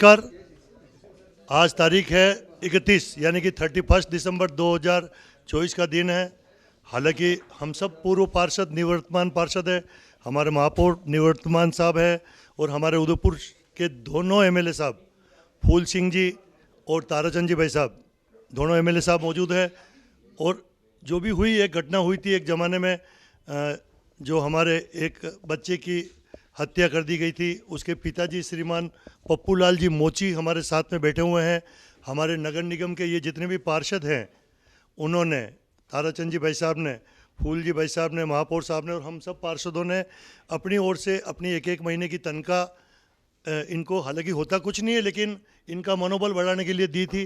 नमस्कार। आज तारीख है 31 यानी कि 31 दिसंबर 2024 का दिन है। हालांकि हम सब पूर्व पार्षद निवर्तमान पार्षद है, हमारे महापौर निवर्तमान साहब है और हमारे उदयपुर के दोनों एमएलए साहब फूल सिंह जी और ताराचंद जी भाई साहब दोनों एमएलए साहब मौजूद है। और जो भी हुई एक घटना हुई थी एक ज़माने में, जो हमारे एक बच्चे की हत्या कर दी गई थी, उसके पिताजी श्रीमान पप्पू लाल जी मोची हमारे साथ में बैठे हुए हैं। हमारे नगर निगम के ये जितने भी पार्षद हैं उन्होंने, ताराचंद जी भाई साहब ने, फूल जी भाई साहब ने, महापौर साहब ने और हम सब पार्षदों ने अपनी ओर से अपनी एक एक महीने की तनख्वाह इनको, हालांकि होता कुछ नहीं है लेकिन इनका मनोबल बढ़ाने के लिए दी थी।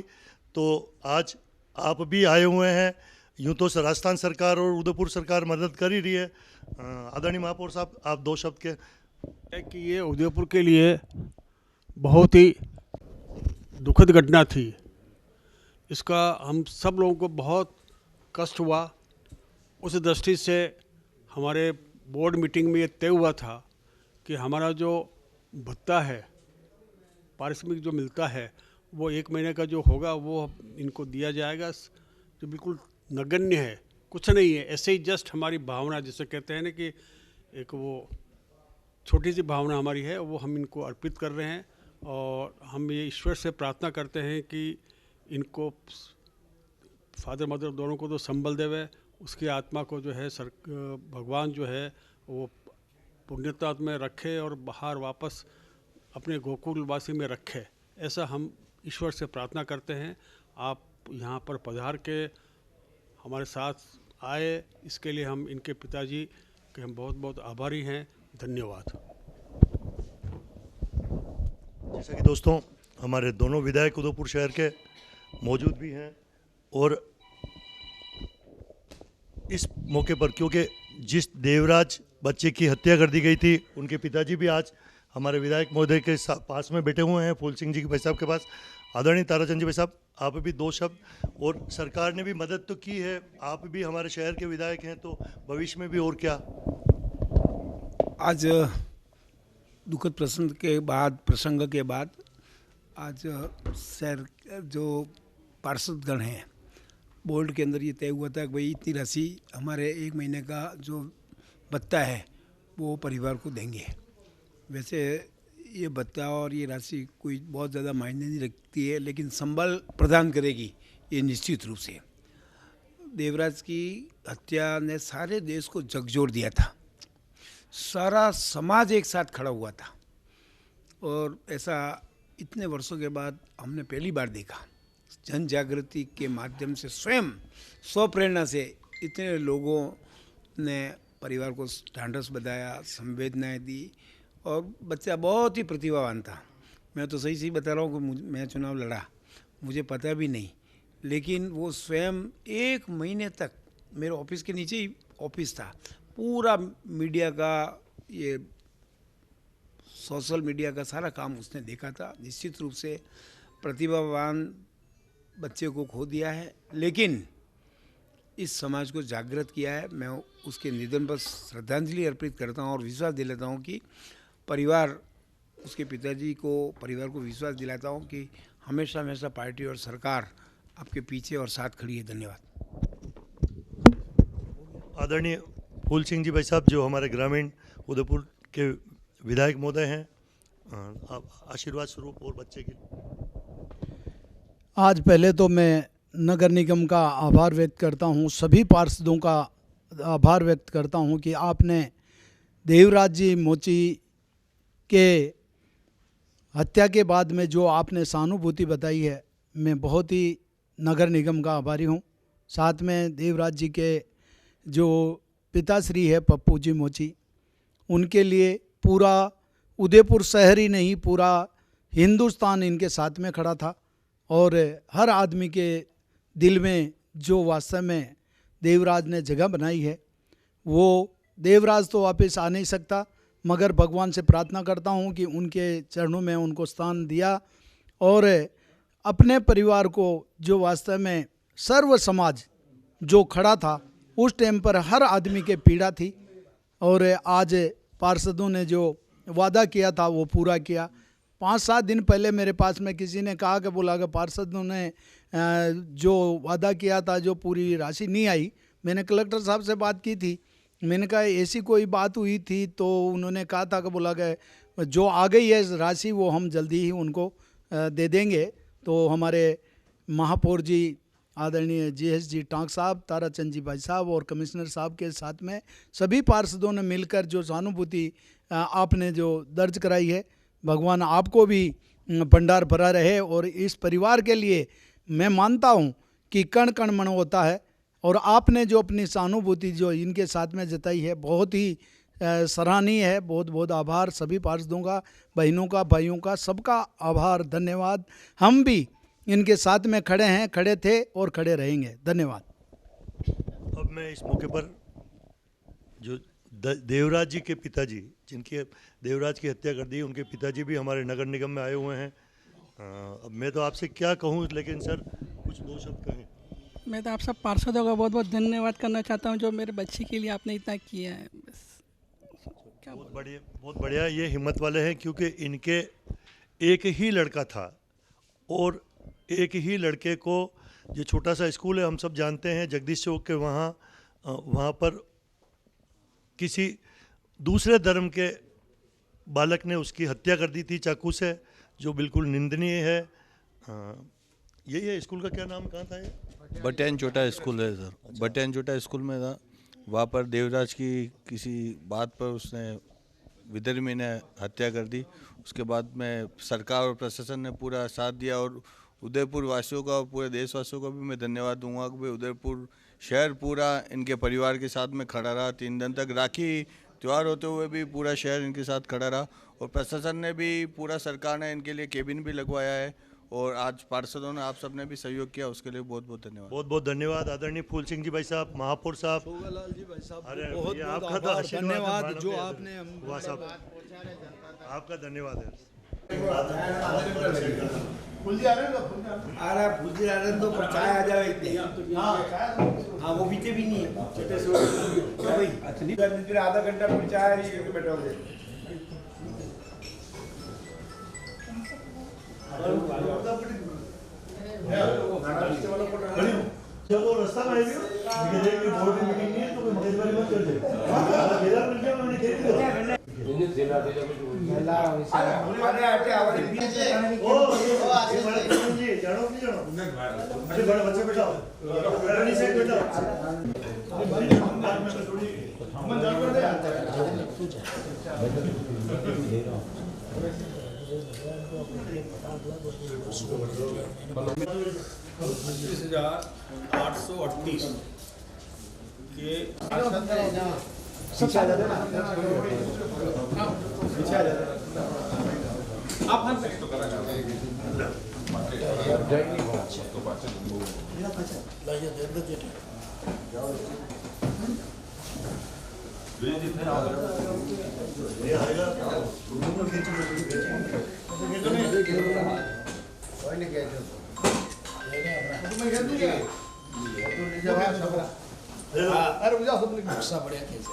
तो आज आप भी आए हुए हैं। यूँ तो राजस्थान सरकार और उदयपुर सरकार मदद कर ही रही है। आदरणीय महापौर साहब, आप दो शब्द के। कि ये उदयपुर के लिए बहुत ही दुखद घटना थी। इसका हम सब लोगों को बहुत कष्ट हुआ। उस दृष्टि से हमारे बोर्ड मीटिंग में ये तय हुआ था कि हमारा जो भत्ता है, पारिश्रमिक जो मिलता है, वो एक महीने का जो होगा वो इनको दिया जाएगा, जो बिल्कुल नगण्य है, कुछ नहीं है, ऐसे ही जस्ट हमारी भावना, जिसे कहते हैं ना कि एक वो छोटी सी भावना हमारी है, वो हम इनको अर्पित कर रहे हैं। और हम ये ईश्वर से प्रार्थना करते हैं कि इनको फादर मदर दोनों को तो संबल देवे, उसकी आत्मा को जो है भगवान जो है वो पुण्यता में रखे और बाहर वापस अपने गोकुलवासी में रखे, ऐसा हम ईश्वर से प्रार्थना करते हैं। आप यहाँ पर पधार के हमारे साथ आए, इसके लिए हम इनके पिताजी के हम बहुत बहुत आभारी हैं। धन्यवाद। जैसा कि दोस्तों हमारे दोनों विधायक उदयपुर शहर के मौजूद भी हैं और इस मौके पर, क्योंकि जिस देवराज बच्चे की हत्या कर दी गई थी उनके पिताजी भी आज हमारे विधायक महोदय के पास में बैठे हुए हैं, फूल सिंह जी भाई साहब के पास। आदरणीय ताराचंद जी भाई साहब, आप भी दो शब्द। और सरकार ने भी मदद तो की है, आप भी हमारे शहर के विधायक हैं, तो भविष्य में भी और क्या? आज दुखद प्रसंग के बाद आज शहर जो पार्षदगण हैं, बोर्ड के अंदर ये तय हुआ था कि भाई इतनी राशि हमारे एक महीने का जो भत्ता है वो परिवार को देंगे। वैसे ये भत्ता और ये राशि कोई बहुत ज़्यादा मायने नहीं रखती है, लेकिन संबल प्रदान करेगी ये निश्चित रूप से। देवराज की हत्या ने सारे देश को झकझोर दिया था, सारा समाज एक साथ खड़ा हुआ था और ऐसा इतने वर्षों के बाद हमने पहली बार देखा। जन जागृति के माध्यम से स्वयं स्वप्रेरणा से इतने लोगों ने परिवार को ढांढस बंधाया, संवेदनाएं दी और बच्चा बहुत ही प्रतिभावान था। मैं तो सही बता रहा हूँ कि मैं चुनाव लड़ा, मुझे पता भी नहीं, लेकिन वो स्वयं एक महीने तक मेरे ऑफिस के नीचे ही ऑफिस था, पूरा मीडिया का, ये सोशल मीडिया का सारा काम उसने देखा था। निश्चित रूप से प्रतिभावान बच्चे को खो दिया है, लेकिन इस समाज को जागृत किया है। मैं उसके निधन पर श्रद्धांजलि अर्पित करता हूँ और विश्वास दिलाता हूँ कि परिवार, उसके पिताजी को, परिवार को विश्वास दिलाता हूँ कि हमेशा हमेशा पार्टी और सरकार आपके पीछे और साथ खड़ी है। धन्यवाद। आदरणीय फूल सिंह जी भाई साहब, जो हमारे ग्रामीण उदयपुर के विधायक महोदय हैं, आशीर्वाद स्वरूप और बच्चे के। आज पहले तो मैं नगर निगम का आभार व्यक्त करता हूं, सभी पार्षदों का आभार व्यक्त करता हूं कि आपने देवराज जी मोची के हत्या के बाद में जो आपने सहानुभूति बताई है, मैं बहुत ही नगर निगम का आभारी हूं। साथ में देवराज जी के जो पिताश्री है पप्पू जी मोची, उनके लिए पूरा उदयपुर शहर ही नहीं, पूरा हिंदुस्तान इनके साथ में खड़ा था और हर आदमी के दिल में जो वास्तव में देवराज ने जगह बनाई है, वो देवराज तो वापस आ नहीं सकता, मगर भगवान से प्रार्थना करता हूँ कि उनके चरणों में उनको स्थान दिया और अपने परिवार को, जो वास्तव में सर्व समाज जो खड़ा था उस टाइम पर हर आदमी के पीड़ा थी और आज पार्षदों ने जो वादा किया था वो पूरा किया। 5-7 दिन पहले मेरे पास में किसी ने कहा कि बोला कि पार्षदों ने जो वादा किया था जो पूरी राशि नहीं आई। मैंने कलेक्टर साहब से बात की थी, मैंने कहा ऐसी कोई बात हुई थी, तो उन्होंने कहा था कि बोला कि जो आ गई है राशि वो हम जल्दी ही उनको दे देंगे। तो हमारे महापौर जी आदरणीय GS जी टांक साहब, ताराचंद जी भाई साहब और कमिश्नर साहब के साथ में सभी पार्षदों ने मिलकर जो सहानुभूति आपने जो दर्ज कराई है, भगवान आपको भी भंडार भरा रहे। और इस परिवार के लिए मैं मानता हूँ कि कण कण मन होता है, और आपने जो अपनी सहानुभूति जो इनके साथ में जताई है बहुत ही सराहनीय है। बहुत बहुत आभार सभी पार्षदों का, बहनों का, भाइयों का, सबका आभार, धन्यवाद। हम भी इनके साथ में खड़े हैं, खड़े थे और खड़े रहेंगे। धन्यवाद। अब मैं इस मौके पर जो देवराज जी के पिताजी, जिनके देवराज की हत्या कर दी, उनके पिताजी भी हमारे नगर निगम में आए हुए हैं। अब मैं तो आपसे क्या कहूँ, लेकिन सर कुछ 2 शब्द कहें। मैं तो आप सब पार्षदों का बहुत बहुत धन्यवाद करना चाहता हूँ जो मेरे बच्चे के लिए आपने इतना किया है। बस क्या बहुत बढ़िया ये हिम्मत वाले हैं, क्योंकि इनके एक ही लड़का था और एक ही लड़के को, जो छोटा सा स्कूल है हम सब जानते हैं जगदीश चौक के वहाँ पर किसी दूसरे धर्म के बालक ने उसकी हत्या कर दी थी चाकू से, जो बिल्कुल निंदनीय है। यही है स्कूल का क्या नाम, कहाँ था ये? बटेन छोटा स्कूल है सर, बटेन छोटा स्कूल में था। वहाँ पर देवराज की किसी बात पर उसने विधर्मी ने हत्या कर दी। उसके बाद में सरकार और प्रशासन ने पूरा साथ दिया, और उदयपुर वासियों का और पूरे देशवासियों का भी मैं धन्यवाद दूंगा कि भाई उदयपुर शहर पूरा इनके परिवार के साथ में खड़ा रहा। 3 दिन तक राखी त्यौहार होते हुए भी पूरा शहर इनके साथ खड़ा रहा, और प्रशासन ने भी, पूरा सरकार ने इनके लिए केबिन भी लगवाया है, और आज पार्षदों ने, आप सबने भी सहयोग किया, उसके लिए बहुत बहुत धन्यवाद। बहुत बहुत धन्यवाद आदरणीय फूल सिंह जी भाई साहब, महापौर साहब, शोभालाल जी भाई साहब, अरे बहुत ये बहुत आपका तो आभार, आशीर्वाद है, धन्यवाद मानव जो के आपने हुआ साहब, आपका धन्यवाद है। आ रहा है फुलजी आ रहा है तो चाय आ जाए इतने। हाँ वो पीते भी नहीं है छोटे से भाई आधा घंटा फिर चाय नहीं करके बैठोगे। जब वो रास्ता में आएगी बोर्ड की मीटिंग नहीं है तो कोई मगजमारी मत कर दे। घेरा मिल गया, मैंने घेर दिया। अरे आटे आवाज ओ ये बड़े प्रधान जी जानो नहीं जानो, अरे बड़े बच्चे बैठाओ, रानी से बैठाओ, थोड़ी हम जान कर दे। 25,838 के अरे मुझे सब लिखना बढ़िया कैसे